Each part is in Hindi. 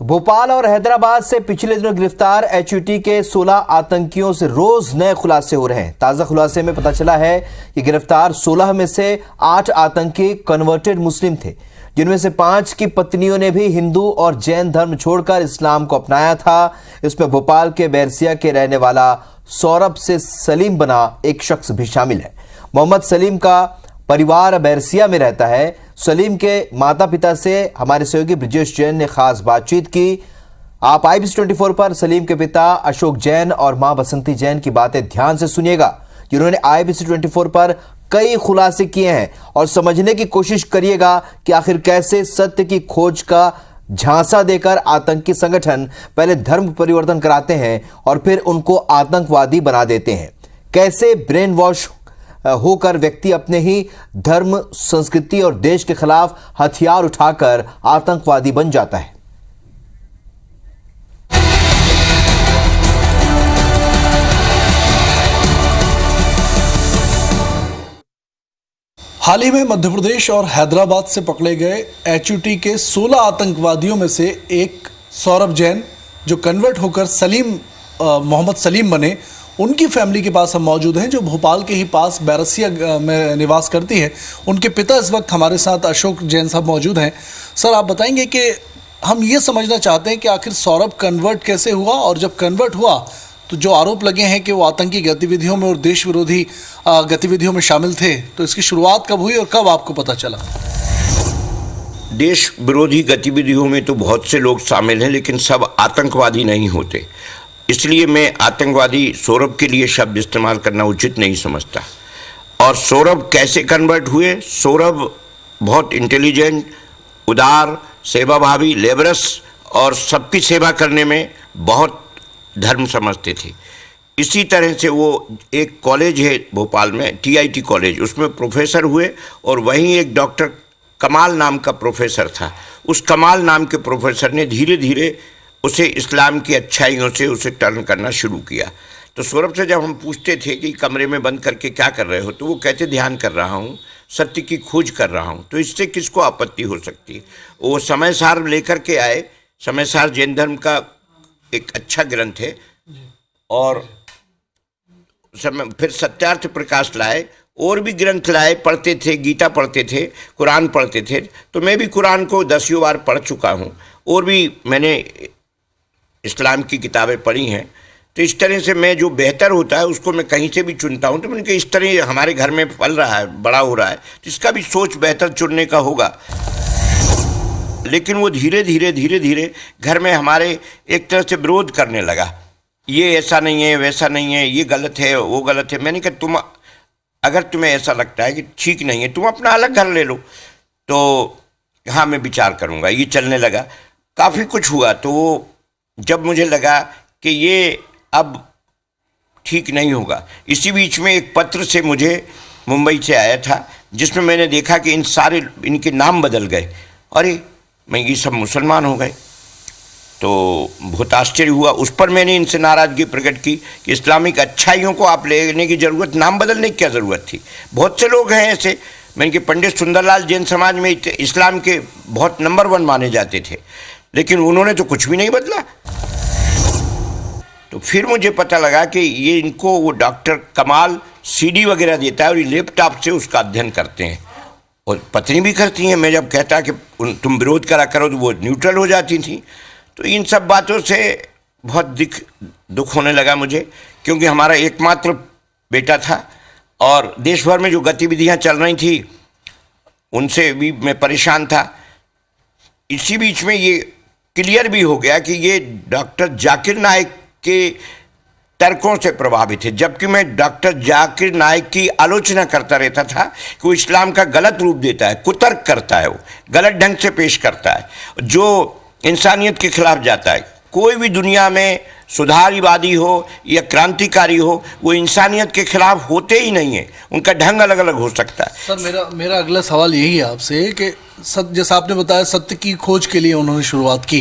भोपाल और हैदराबाद से पिछले दिनों गिरफ्तार एचयूटी के 16 आतंकियों से रोज नए खुलासे हो रहे हैं। ताजा खुलासे में पता चला है कि गिरफ्तार 16 में से 8 आतंकी कन्वर्टेड मुस्लिम थे, जिनमें से 5 की पत्नियों ने भी हिंदू और जैन धर्म छोड़कर इस्लाम को अपनाया था। इसमें भोपाल के बैरसिया के रहने वाला सौरभ से सलीम बना एक शख्स भी शामिल है। मोहम्मद सलीम का परिवार बैरसिया में रहता है। सलीम के माता पिता से हमारे सहयोगी ब्रिजेश जैन ने खास बातचीत की। आप IBC 24 पर सलीम के पिता अशोक जैन और मां बसंती जैन की बातें ध्यान से सुनिएगा, जिन्होंने IBC 24 पर कई खुलासे किए हैं, और समझने की कोशिश करिएगा कि आखिर कैसे सत्य की खोज का झांसा देकर आतंकी संगठन पहले धर्म परिवर्तन कराते हैं और फिर उनको आतंकवादी बना देते हैं। कैसे ब्रेन वॉश होकर व्यक्ति अपने ही धर्म, संस्कृति और देश के खिलाफ हथियार उठाकर आतंकवादी बन जाता है। हाल ही में मध्य प्रदेश और हैदराबाद से पकड़े गए एचयूटी के 16 आतंकवादियों में से एक सौरभ जैन, जो कन्वर्ट होकर मोहम्मद सलीम बने, उनकी फैमिली के पास हम मौजूद हैं, जो भोपाल के ही पास बैरसिया में निवास करती है। उनके पिता इस वक्त हमारे साथ अशोक जैन साहब मौजूद हैं। सर, आप बताएंगे कि हम ये समझना चाहते हैं कि आखिर सौरभ कन्वर्ट कैसे हुआ, और जब कन्वर्ट हुआ तो जो आरोप लगे हैं कि वो आतंकी गतिविधियों में और देश विरोधी गतिविधियों में शामिल थे, तो इसकी शुरुआत कब हुई और कब आपको पता चला? देश विरोधी गतिविधियों में तो बहुत से लोग शामिल हैं, लेकिन सब आतंकवादी नहीं होते। इसलिए मैं आतंकवादी सौरभ के लिए शब्द इस्तेमाल करना उचित नहीं समझता। और सौरभ कैसे कन्वर्ट हुए? सौरभ बहुत इंटेलिजेंट, उदार, सेवाभावी, लेबरस और सबकी सेवा करने में बहुत धर्म समझते थे। इसी तरह से वो एक कॉलेज है भोपाल में, TIT कॉलेज, उसमें प्रोफेसर हुए, और वहीं एक डॉक्टर कमाल नाम का प्रोफेसर था। उस कमाल नाम के प्रोफेसर ने धीरे धीरे उसे इस्लाम की अच्छाइयों से उसे टर्न करना शुरू किया। तो सौरभ से जब हम पूछते थे कि कमरे में बंद करके क्या कर रहे हो, तो वो कहते ध्यान कर रहा हूँ, सत्य की खोज कर रहा हूँ। तो इससे किसको आपत्ति हो सकती है? वो समय सार लेकर के आए। समय सार जैन धर्म का एक अच्छा ग्रंथ है, और फिर सत्यार्थ प्रकाश लाए, और भी ग्रंथ लाए, पढ़ते थे, गीता पढ़ते थे, कुरान पढ़ते थे। तो मैं भी कुरान को 10 बार पढ़ चुका हूँ, और भी मैंने इस्लाम की किताबें पढ़ी हैं। तो इस तरह से मैं जो बेहतर होता है उसको मैं कहीं से भी चुनता हूँ। तो मैंने कहा इस तरह हमारे घर में पल रहा है, बड़ा हो रहा है, तो इसका भी सोच बेहतर चुनने का होगा। लेकिन वो धीरे धीरे घर में हमारे एक तरह से विरोध करने लगा। ये ऐसा नहीं है, वैसा नहीं है, ये गलत है, वो गलत है। मैंने कहा अगर तुम्हें ऐसा लगता है कि ठीक नहीं है, तुम अपना अलग घर ले लो। तो हाँ, मैं विचार करूँगा। ये चलने लगा, काफ़ी कुछ हुआ। तो जब मुझे लगा कि ये अब ठीक नहीं होगा, इसी बीच में एक पत्र से मुझे मुंबई से आया था, जिसमें मैंने देखा कि इनके नाम बदल गए। अरे मैं, ये सब मुसलमान हो गए। तो बहुत आश्चर्य हुआ। उस पर मैंने इनसे नाराज़गी प्रकट की कि इस्लामिक अच्छाइयों को आप लेने की ज़रूरत, नाम बदलने की क्या ज़रूरत थी? बहुत से लोग हैं ऐसे। मैंने कि पंडित सुंदरलाल जैन समाज में इस्लाम के बहुत नंबर 1 माने जाते थे, लेकिन उन्होंने तो कुछ भी नहीं बदला। तो फिर मुझे पता लगा कि ये इनको वो डॉक्टर कमाल CD वगैरह देता है, और ये लैपटॉप से उसका अध्ययन करते हैं, और पत्नी भी करती हैं। मैं जब कहता कि तुम विरोध करा करो, तो वो न्यूट्रल हो जाती थी। तो इन सब बातों से बहुत दुख होने लगा मुझे, क्योंकि हमारा एकमात्र बेटा था, और देश भर में जो गतिविधियां चल रही थी उनसे भी मैं परेशान था। इसी बीच में ये क्लियर भी हो गया कि ये डॉक्टर जाकिर नाइक के तर्कों से प्रभावित है, जबकि मैं डॉक्टर जाकिर नाइक की आलोचना करता रहता था कि वो इस्लाम का गलत रूप देता है, कुतर्क करता है, वो गलत ढंग से पेश करता है, जो इंसानियत के खिलाफ जाता है। कोई भी दुनिया में सुधारवादी हो या क्रांतिकारी हो, वो इंसानियत के खिलाफ होते ही नहीं है। उनका ढंग अलग अलग हो सकता है। सर मेरा अगला सवाल यही है आपसे कि जैसा आपने बताया सत्य की खोज के लिए उन्होंने शुरुआत की,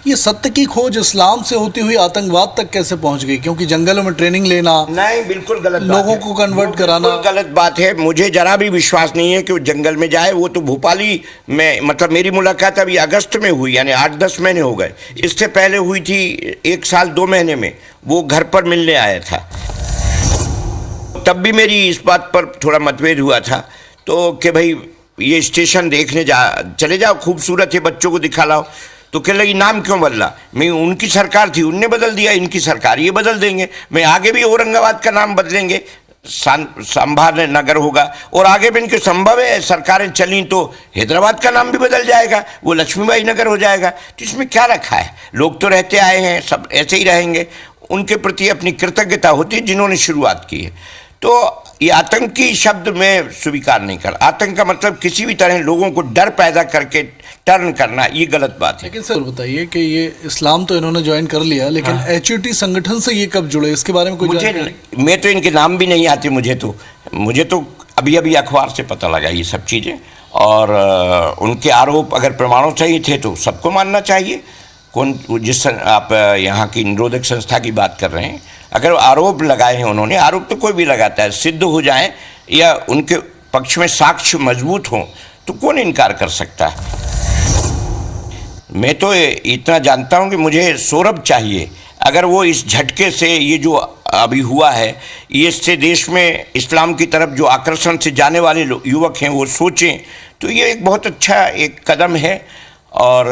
ये सत्य की खोज इस्लाम से होती हुई आतंकवाद तक कैसे पहुंच गई? क्योंकि जंगलों में ट्रेनिंग लेना, नहीं, बिल्कुल गलत बात लोगों है। को कन्वर्ट कराना, बिल्कुल गलत बात है। मुझे जरा भी विश्वास नहीं है कि वो जंगल में जाए। वो तो भोपाली में, मतलब मेरी मुलाकात अभी अगस्त में हुई, यानी 8-10 महीने हो गए। इससे पहले हुई थी 1 साल 2 महीने में, वो घर पर मिलने आया था। तब भी मेरी इस बात पर थोड़ा मतभेद हुआ था, तो कि भाई ये स्टेशन देखने चले जाओ, खूबसूरत है, बच्चों को दिखा लाओ। तो कहने लगी नाम क्यों बदला? मैं, उनकी सरकार थी, उनने बदल दिया, इनकी सरकार ये बदल देंगे। मैं आगे भी औरंगाबाद का नाम बदलेंगे, संभार नगर होगा, और आगे भी इनके संभव है सरकारें चली तो हैदराबाद का नाम भी बदल जाएगा, वो लक्ष्मीबाई नगर हो जाएगा। तो इसमें क्या रखा है? लोग तो रहते आए हैं, सब ऐसे ही रहेंगे। उनके प्रति अपनी कृतज्ञता होती है जिन्होंने शुरुआत की है। तो ये आतंकी शब्द मैं स्वीकार नहीं कर। आतंक का मतलब किसी भी तरह लोगों को डर पैदा करके टर्न करना, ये गलत बात है। लेकिन सर बताइए कि ये इस्लाम तो इन्होंने ज्वाइन कर लिया, लेकिन HUT संगठन से ये कब जुड़े, इसके बारे में कोई जानकारी? मैं तो इनके नाम भी नहीं आते मुझे तो अभी अभी अखबार से पता लगा ये सब चीज़ें। और उनके आरोप अगर प्रमाणों सही थे तो सबको मानना चाहिए। कौन, जिस आप यहाँ की निरोधक संस्था की बात कर रहे हैं, अगर आरोप लगाए हैं उन्होंने, आरोप तो कोई भी लगाता है, सिद्ध हो जाए या उनके पक्ष में साक्ष्य मजबूत हों तो कौन इनकार कर सकता है। मैं तो इतना जानता हूं कि मुझे सौरभ चाहिए। अगर वो इस झटके से, ये जो अभी हुआ है, इससे देश में इस्लाम की तरफ जो आकर्षण से जाने वाले युवक हैं वो सोचें, तो ये एक बहुत अच्छा एक कदम है। और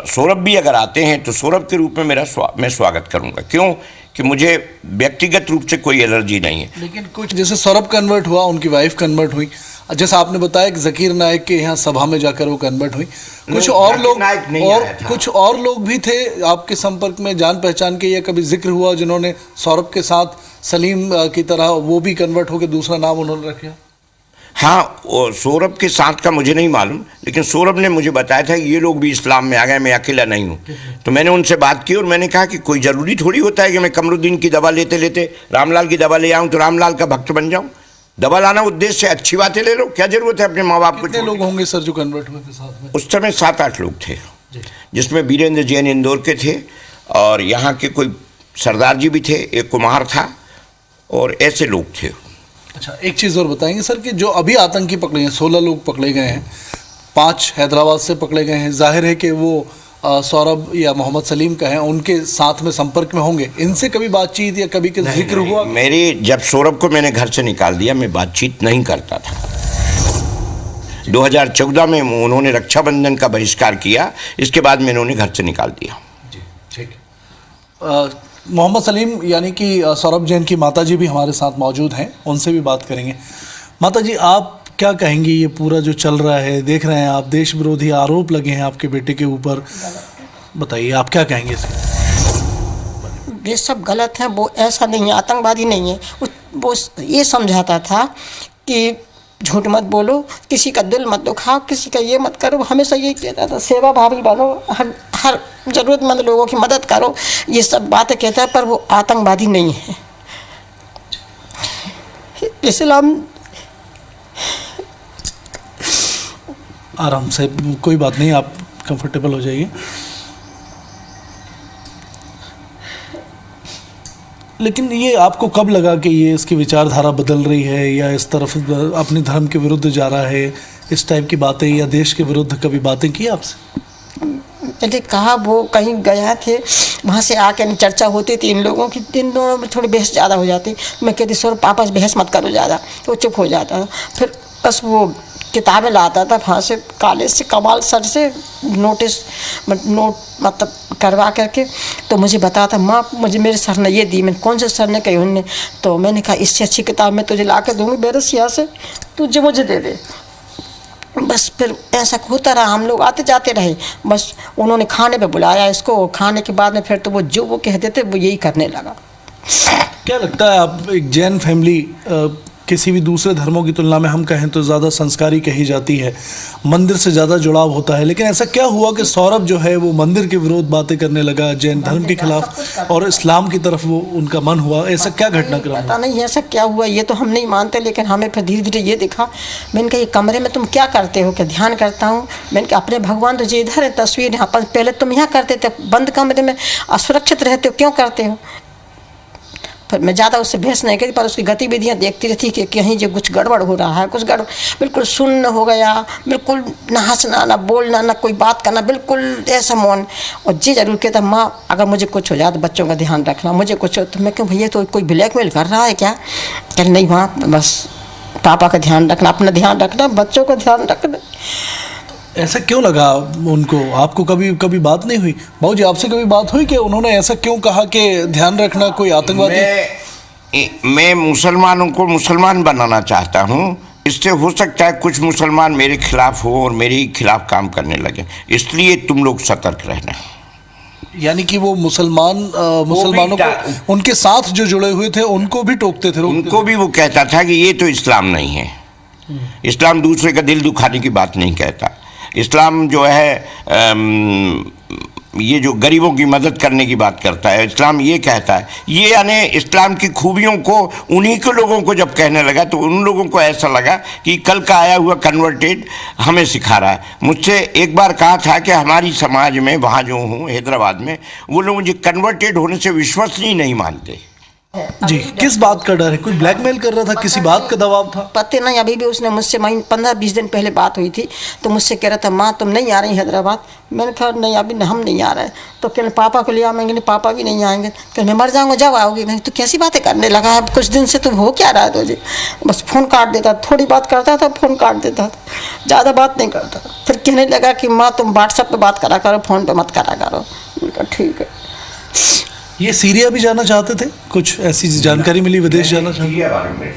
सौरभ भी अगर आते हैं तो सौरभ के रूप में मैं स्वागत करूंगा। क्यों? कि मुझे व्यक्तिगत रूप से कोई एलर्जी नहीं है। लेकिन कुछ, जैसे सौरभ कन्वर्ट हुआ, उनकी वाइफ कन्वर्ट हुई, जैसा आपने बताया कि जकीर नायक के यहाँ सभा में जाकर वो कन्वर्ट हुई, कुछ और लोग, और कुछ और लोग भी थे आपके संपर्क में, जान पहचान के, या कभी जिक्र हुआ जिन्होंने सौरभ के साथ सलीम की तरह वो भी कन्वर्ट होकर दूसरा नाम उन्होंने रखा? हाँ, सौरभ के साथ का मुझे नहीं मालूम, लेकिन सौरभ ने मुझे बताया था कि ये लोग भी इस्लाम में आ गए, मैं अकेला नहीं हूँ। तो मैंने उनसे बात की और मैंने कहा कि कोई ज़रूरी थोड़ी होता है कि मैं कमरुद्दीन की दवा लेते लेते रामलाल की दवा ले आऊँ तो रामलाल का भक्त बन जाऊँ। दवा लाना उद्देश्य से, अच्छी बातें ले लो, क्या जरूरत है अपने माँ बाप को? कितने लोग होंगे सर जो कन्वर्ट हुए थे साथ में? उस समय 7-8 लोग थे, जिसमें वीरेंद्र जैन इंदौर के थे, और यहाँ के कोई सरदार जी भी थे, एक कुमार था, और ऐसे लोग थे। अच्छा, एक चीज़ और बताएंगे सर कि जो अभी आतंकी पकड़े हैं, 16 लोग पकड़े गए हैं, 5 हैदराबाद से पकड़े गए हैं, जाहिर है कि वो सौरभ या मोहम्मद सलीम का है, उनके साथ में संपर्क में होंगे। इनसे कभी बातचीत या कभी जिक्र हुआ? मेरी, जब सौरभ को मैंने घर से निकाल दिया, मैं बातचीत नहीं करता था। 2014 में उन्होंने रक्षाबंधन का बहिष्कार किया, इसके बाद मैंने उन्हें घर से निकाल दिया। जी, ठीक। मोहम्मद सलीम यानी कि सौरभ जैन की माताजी भी हमारे साथ मौजूद हैं, उनसे भी बात करेंगे। माताजी, आप क्या कहेंगी, ये पूरा जो चल रहा है, देख रहे हैं आप, देश विरोधी आरोप लगे हैं आपके बेटे के ऊपर, बताइए आप क्या कहेंगे इसके? ये सब गलत है। वो ऐसा नहीं है, आतंकवादी नहीं है। वो ये समझाता था कि झूठ मत बोलो, किसी का दिल मत दुखाओ, किसी का ये मत करो। हमेशा यही कहता था, सेवा भावी बनो, हर ज़रूरतमंद लोगों की मदद करो, ये सब बातें कहता है। पर वो आतंकवादी नहीं है। इस्लाम, आराम से, कोई बात नहीं, आप कंफर्टेबल हो जाइए। लेकिन ये आपको कब लगा कि ये इसकी विचारधारा बदल रही है, या इस तरफ अपने धर्म के विरुद्ध जा रहा है, इस टाइप की बातें, या देश के विरुद्ध कभी बातें की आपसे? मैंने कहा, वो कहीं गया थे, वहाँ से आके चर्चा होती थी इन लोगों की, इन दोनों में थोड़ी बहस ज़्यादा हो जाती। मैं कहती सर पापा से बहस मत करो ज़्यादा, तो चुप हो जाता था। फिर बस वो किताबें लाता था वहाँ से, कॉलेज से, कमाल सर से नोट मतलब करवा करके, तो मुझे बताता, माँ मुझे मेरे सर ने ये दी। मैंने, कौन से सर ने कही? उन्होंने। तो मैंने कहा, इससे अच्छी किताब मैं तुझे ला कर दूँगी बेरसिया से, तुझे मुझे दे दे। बस फिर ऐसा होता रहा, हम लोग आते जाते रहे। बस उन्होंने खाने पे बुलाया इसको, खाने के बाद में फिर तो वो जो वो कहते थे वो यही करने लगा। क्या लगता है, आप एक जैन फैमिली किसी भी दूसरे धर्मों की तुलना में हम कहें तो ज़्यादा संस्कारी कही जाती है, मंदिर से ज़्यादा जुड़ाव होता है, लेकिन ऐसा क्या हुआ कि सौरभ जो है वो मंदिर के विरोध बातें करने लगा, जैन धर्म के खिलाफ और इस्लाम की तरफ वो उनका मन हुआ? ऐसा क्या घटनाक्रम पता नहीं ऐसा क्या हुआ, ये तो हम नहीं मानते, लेकिन हमें फिर धीरे धीरे ये दिखा। मैंने कहा ये कमरे में तुम क्या करते हो? क्या ध्यान करता हूँ? मैंने कहा अपने भगवान तो जी इधर है, तस्वीर यहाँ पर, पहले तुम यहाँ करते थे, बंद कमरे में असुरक्षित रहते हो, क्यों करते हो? पर मैं ज़्यादा उससे बहस नहीं करी, पर उसकी गतिविधियाँ देखती रहती कि कहीं जो कुछ गड़बड़ हो रहा है, कुछ गड़बड़, बिल्कुल सुन्न हो गया, बिल्कुल ना हंसना, ना बोलना, ना कोई बात करना, बिल्कुल ऐसा मौन। और जी जरूर कहता, माँ अगर मुझे कुछ हो जाए तो बच्चों का ध्यान रखना, मुझे कुछ हो तो मैं क्यों भैया तो कोई ब्लैकमेल कर रहा है क्या? कह नहीं माँ, बस पापा का ध्यान रखना, अपना ध्यान रखना, बच्चों का ध्यान रखना। ऐसा क्यों लगा उनको? आपको कभी बात नहीं हुई? बाबू जी आपसे कभी बात हुई कि उन्होंने ऐसा क्यों कहा कि ध्यान रखना कोई आतंकवादी? मैं मुसलमानों को मुसलमान बनाना चाहता हूँ। इससे हो सकता है कुछ मुसलमान मेरे खिलाफ हो और मेरे ही खिलाफ काम करने लगे, इसलिए तुम लोग सतर्क रहना। यानी कि वो मुसलमानों को, उनके साथ जो जुड़े हुए थे उनको भी टोकते थे, उनको भी वो कहता था कि ये तो इस्लाम नहीं है। इस्लाम दूसरे का दिल दुखाने की बात नहीं कहता। इस्लाम जो है ये जो गरीबों की मदद करने की बात करता है। इस्लाम ये कहता है, ये यानी इस्लाम की खूबियों को उन्हीं के लोगों को जब कहने लगा तो उन लोगों को ऐसा लगा कि कल का आया हुआ कन्वर्टेड हमें सिखा रहा है। मुझसे एक बार कहा था कि हमारी समाज में, वहाँ जो हूँ हैदराबाद में, वो लोग मुझे कन्वर्टेड होने से विश्वसनीय नहीं मानते। जी, किस बात का डर है? कोई ब्लैकमेल कर रहा था, किसी बात का दबाव था? पता नहीं, अभी भी उसने मुझसे 15-20 दिन पहले बात हुई थी, तो मुझसे कह रहा था माँ तुम नहीं आ रही हैदराबाद? मैंने कहा नहीं अभी हम नहीं आ रहे। तो कहने पापा को ले आएंगे? नहीं पापा भी नहीं आएंगे। कहने मैं मर जाऊँगा जब आओगी। नहीं तो कैसी बातें करने लगा है कुछ दिन से, तुम हो क्या रहा है तुझे? बस फ़ोन काट देता, थोड़ी बात करता था फ़ोन काट देता था, ज़्यादा बात नहीं करता। फिर कहने लगा कि माँ तुम व्हाट्सएप पर बात करा करो, फ़ोन पर मत करा करो। मैंने कहा ठीक है। ये सीरिया भी जाना चाहते थे? कुछ ऐसी जानकारी मिली विदेश जाना चाहते?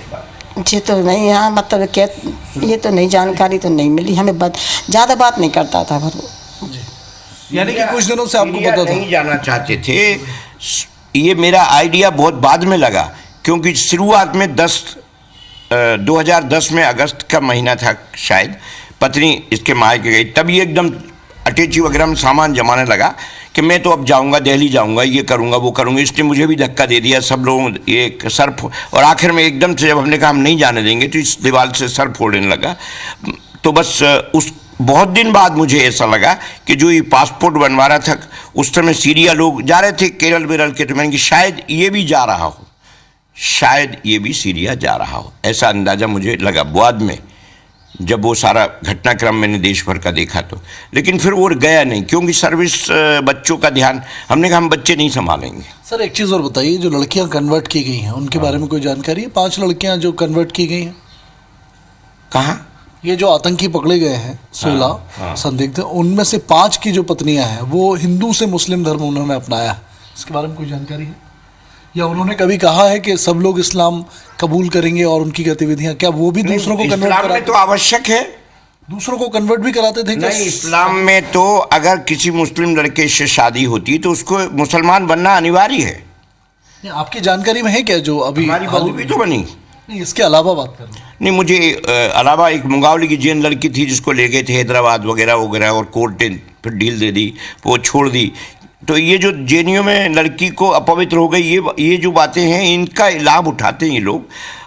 जी तो नहीं, यहाँ मतलब क्या, ये तो नहीं, जानकारी तो नहीं मिली हमें, ज़्यादा बात नहीं करता था। पर यानी कि कुछ दिनों से आपको पता था? नहीं जाना चाहते थे। ये मेरा आइडिया बहुत बाद में लगा, क्योंकि शुरुआत में 2010 में अगस्त का महीना था शायद, पत्नी इसके मायके गई, तब ये एकदम अटैची वगैरह में सामान जमाने लगा कि मैं तो अब जाऊंगा, दिल्ली जाऊंगा, ये करूंगा वो करूंगा। इसने मुझे भी धक्का दे दिया, सब लोगों ये सर, और आखिर में एकदम से जब हमने कहा हम नहीं जाने देंगे तो इस दीवार से सर फोड़ने लगा। तो बस उस बहुत दिन बाद मुझे ऐसा लगा कि जो ये पासपोर्ट बनवा रहा था उस समय सीरिया लोग जा रहे थे केरल वेरल के, तो मैंने कि शायद ये भी जा रहा हो, शायद ये भी सीरिया जा रहा हो, ऐसा अंदाज़ा मुझे लगा बाद में जब वो सारा घटनाक्रम मैंने देश भर का देखा तो। लेकिन फिर वो गया नहीं, क्योंकि सर्विस, बच्चों का ध्यान, हमने कहा हम बच्चे नहीं संभालेंगे। सर एक चीज़ और बताइए, जो लड़कियां कन्वर्ट की गई हैं उनके बारे में कोई जानकारी है? 5 लड़कियां जो कन्वर्ट की गई हैं, कहाँ? ये जो आतंकी पकड़े गए हैं 16 संदिग्ध, उनमें से 5 की जो पत्नियां हैं वो हिंदू से मुस्लिम धर्म उन्होंने अपनाया है, इसके बारे में कोई जानकारी है? या उन्होंने कभी कहा है कि सब लोग इस्लाम कबूल करेंगे और उनकी गतिविधियां, क्या वो भी दूसरों को कन्वर्ट कराते? इस्लाम में तो आवश्यक है, दूसरों को कन्वर्ट भी कराते थे? नहीं, इस्लाम में तो अगर किसी मुस्लिम लड़के से शादी होती तो उसको मुसलमान बनना अनिवार्य है। आपकी जानकारी में है क्या जो अभी? हमारी बहू भी तो बनी। नहीं, इसके अलावा बात कर रहे हैं। नहीं, मुझे अलावा एक मुंगावली की जैन लड़की थी जिसको ले गए थे हैदराबाद वगैरह वगैरह, और कोर्ट ने फिर डील दे दी, वो छोड़ दी। तो ये जो जेएनयू में लड़की को अपवित्र हो गई, ये जो बातें हैं इनका लाभ उठाते हैं ये लोग,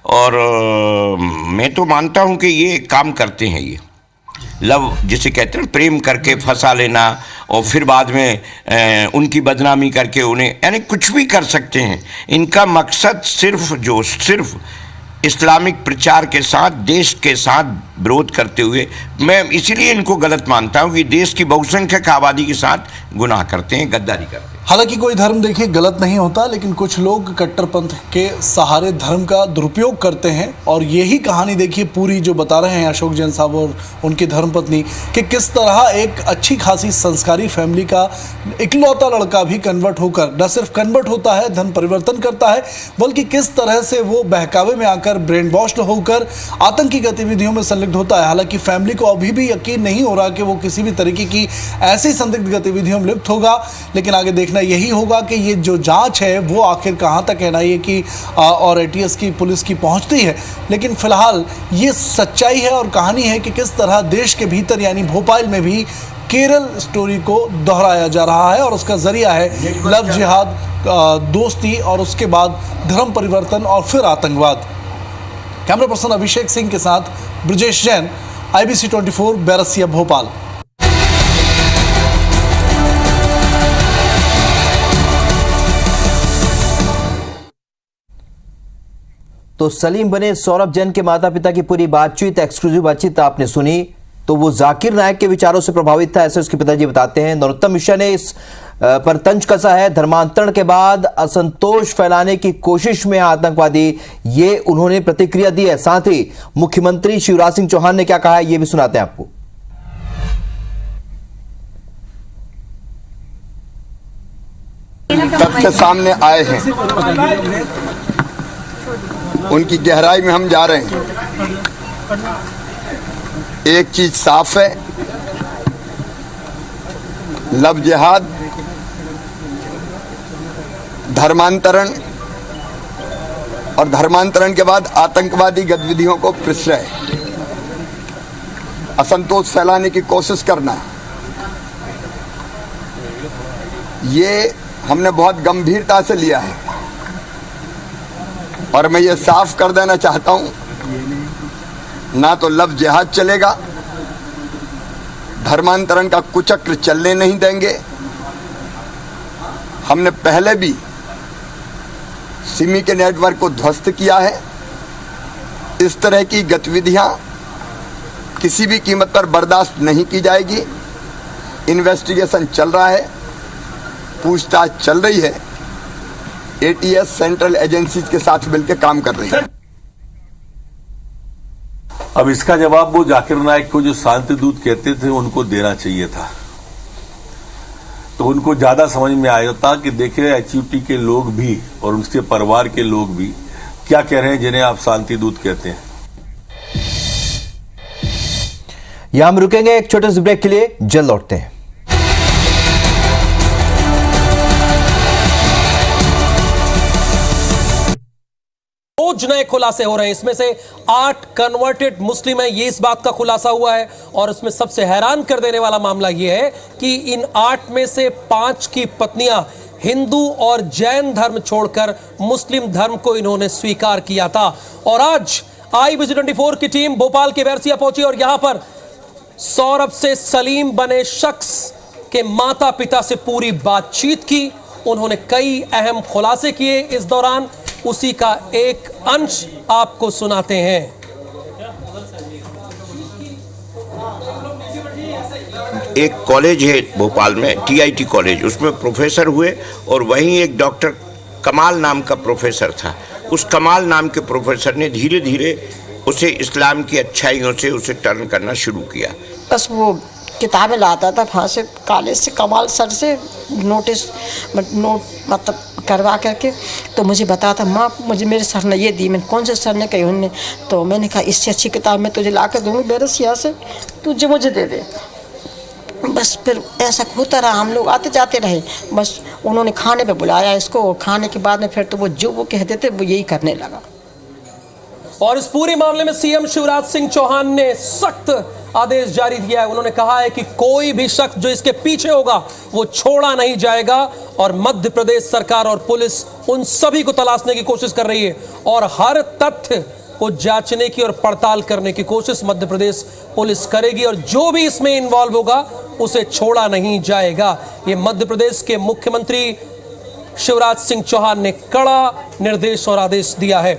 और मैं तो मानता हूँ कि ये काम करते हैं, ये लव जिसे कहते हैं, प्रेम करके फंसा लेना और फिर बाद में उनकी बदनामी करके उन्हें, यानी कुछ भी कर सकते हैं। इनका मकसद सिर्फ इस्लामिक प्रचार के साथ, देश के साथ विरोध करते हुए, मैं इसीलिए इनको गलत मानता हूँ कि देश की बहुसंख्यक आबादी के साथ गुनाह करते हैं, गद्दारी करते हैं। हालांकि कोई धर्म देखिए गलत नहीं होता, लेकिन कुछ लोग कट्टरपंथ के सहारे धर्म का दुरुपयोग करते हैं, और यही कहानी देखिए पूरी जो बता रहे हैं अशोक जैन साहब और उनकी धर्मपत्नी, कि किस तरह एक अच्छी खासी संस्कारी फैमिली का इकलौता लड़का भी कन्वर्ट होकर, न सिर्फ कन्वर्ट होता है, धर्म परिवर्तन करता है, बल्कि किस तरह से वो बहकावे में आकर ब्रेन वॉश होकर आतंकी गतिविधियों में संलिप्त होता है। हालांकि फैमिली को अभी भी यकीन नहीं हो रहा कि वो किसी भी तरीके की ऐसी संदिग्ध गतिविधियों में लिप्त होगा, लेकिन आगे देखना देखना यही होगा कि ये जो जांच है वो आखिर कहाँ तक एनआईए की और एटीएस की पुलिस की पहुँचती है। लेकिन फिलहाल ये सच्चाई है और कहानी है कि किस तरह देश के भीतर यानी भोपाल में भी केरल स्टोरी को दोहराया जा रहा है और उसका जरिया है लव जिहाद, दोस्ती और उसके बाद धर्म परिवर्तन और फिर आतंकवाद। कैमरा पर्सन अभिषेक सिंह के साथ ब्रजेश जैन, IBC 24, बैरसिया, भोपाल। तो सलीम बने सौरभ जैन के माता पिता की पूरी बातचीत, एक्सक्लूसिव बातचीत आपने सुनी। तो वो जाकिर नायक के विचारों से प्रभावित था, ऐसे उसके पिताजी बताते हैं। नरोत्तम मिश्रा ने इस पर तंज कसा है। धर्मांतरण के बाद असंतोष फैलाने की कोशिश में आतंकवादी, ये उन्होंने प्रतिक्रिया दी है। साथ ही मुख्यमंत्री शिवराज सिंह चौहान ने क्या कहा है, ये भी सुनाते हैं आपको। तथ्य सामने आए हैं, उनकी गहराई में हम जा रहे हैं। एक चीज साफ है, लव जिहाद, धर्मांतरण और धर्मांतरण के बाद आतंकवादी गतिविधियों को प्रश्रय, असंतोष फैलाने की कोशिश करना, ये हमने बहुत गंभीरता से लिया है। और मैं ये साफ कर देना चाहता हूं, ना तो लव जिहाद चलेगा, धर्मांतरण का कुचक्र चलने नहीं देंगे। हमने पहले भी सिमी के नेटवर्क को ध्वस्त किया है। इस तरह की गतिविधियां किसी भी कीमत पर बर्दाश्त नहीं की जाएगी। इन्वेस्टिगेशन चल रहा है, पूछताछ चल रही है, एटीएस सेंट्रल एजेंसीज के साथ मिलकर काम कर रही है। अब इसका जवाब वो जाकिर नायक को जो शांति दूत कहते थे उनको देना चाहिए था, तो उनको ज्यादा समझ में आया था कि देखिए एचयूटी के लोग भी और उनके परिवार के लोग भी क्या कह रहे हैं जिन्हें आप शांति दूत कहते हैं। यहां हम रुकेंगे एक छोटे से ब्रेक के लिए, जल्द लौटते हैं। रोज नए खुलासे हो रहे हैं। इसमें से 8 कन्वर्टेड मुस्लिम है, ये इस बात का खुलासा हुआ है। और इसमें सबसे हैरान कर देने वाला मामला यह है कि इन 8 में से 5 की पत्नियां हिंदू और जैन धर्म छोड़कर मुस्लिम धर्म को इन्होंने स्वीकार किया था। और आज IBC 24 की टीम भोपाल के बैरसिया पहुंची और यहां पर सौरभ से सलीम बने शख्स के माता पिता से पूरी बातचीत की। उन्होंने कई अहम खुलासे किए इस दौरान, उसी का एक अंश आपको सुनाते हैं। एक कॉलेज है भोपाल में, TIT कॉलेज, उसमें प्रोफेसर हुए और वहीं एक डॉक्टर कमाल नाम का प्रोफेसर था। उस कमाल नाम के प्रोफेसर ने धीरे धीरे उसे इस्लाम की अच्छाइयों से उसे टर्न करना शुरू किया। बस वो किताबें लाता था वहाँ से, कॉलेज से, कमाल सर से नोट मतलब करवा करके, तो मुझे बताता, माँ मुझे मेरे सर ने ये दी। मैंने कौन से सर ने कही? उन्होंने, तो मैंने कहा इससे अच्छी किताब मैं तुझे ला कर दूँगी बैरसिया से, तुझे मुझे दे दे। बस फिर ऐसा होता रहा, हम लोग आते जाते रहे। बस उन्होंने खाने पे बुलाया इसको, और खाने के बाद में फिर तो वो जो वो कहते थे वो यही करने लगा। और इस पूरे मामले में CM शिवराज सिंह चौहान ने सख्त आदेश जारी किया है। उन्होंने कहा है कि कोई भी शख्स जो इसके पीछे होगा वो छोड़ा नहीं जाएगा। और मध्य प्रदेश सरकार और पुलिस उन सभी को तलाशने की कोशिश कर रही है और हर तथ्य को जांचने की और पड़ताल करने की कोशिश मध्य प्रदेश पुलिस करेगी। और जो भी इसमें इन्वॉल्व होगा उसे छोड़ा नहीं जाएगा। ये मध्य प्रदेश के मुख्यमंत्री शिवराज सिंह चौहान ने कड़ा निर्देश और आदेश दिया है।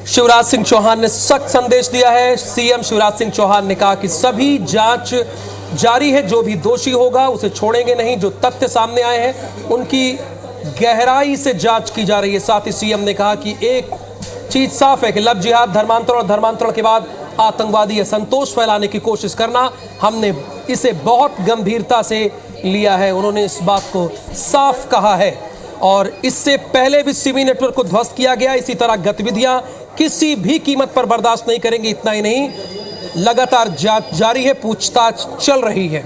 शिवराज सिंह चौहान ने सख्त संदेश दिया है। CM शिवराज सिंह चौहान ने कहा कि सभी जांच जारी है। जो भी दोषी होगा उसे छोड़ेंगे नहीं। जो तथ्य सामने आए हैं उनकी गहराई से जांच की जा रही है। साथ ही सीएम ने कहा कि एक चीज साफ है कि लव जिहाद, धर्मांतरण और धर्मांतरण के बाद आतंकवादी असंतोष फैलाने की कोशिश करना, हमने इसे बहुत गंभीरता से लिया है। उन्होंने इस बात को साफ कहा है। और इससे पहले भी सिमी नेटवर्क को ध्वस्त किया गया। इसी तरह गतिविधियां किसी भी कीमत पर बर्दाश्त नहीं करेंगे। इतना ही नहीं, लगातार जांच जारी है, पूछताछ चल रही है।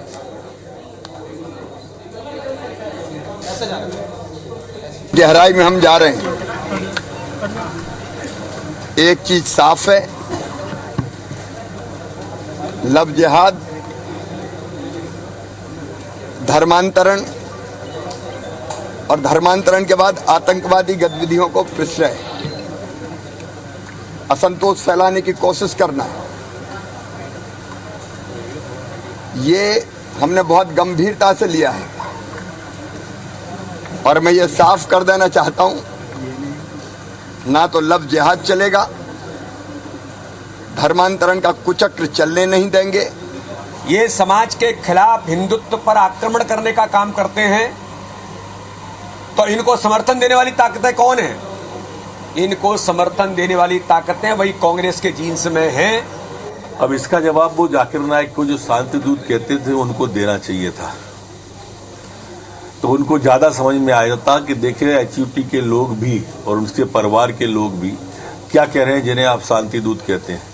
गहराई में हम जा रहे हैं। एक चीज साफ है, लव जिहाद, धर्मांतरण और धर्मांतरण के बाद आतंकवादी गतिविधियों को प्रश्रय, असंतोष फैलाने की कोशिश करना, ये हमने बहुत गंभीरता से लिया है। और मैं ये साफ कर देना चाहता हूं, ना तो लव जिहाद चलेगा, धर्मांतरण का कुचक्र चलने नहीं देंगे। ये समाज के खिलाफ हिंदुत्व पर आक्रमण करने का काम करते हैं, तो इनको समर्थन देने वाली ताकतें कौन है? इनको समर्थन देने वाली ताकतें वही कांग्रेस के जीन्स में हैं। अब इसका जवाब वो जाकिर नाइक को जो शांति दूत कहते थे उनको देना चाहिए था, तो उनको ज्यादा समझ में आया था कि देखिए एचयूटी के लोग भी और उनके परिवार के लोग भी क्या कह रहे हैं जिन्हें आप शांति दूत कहते हैं।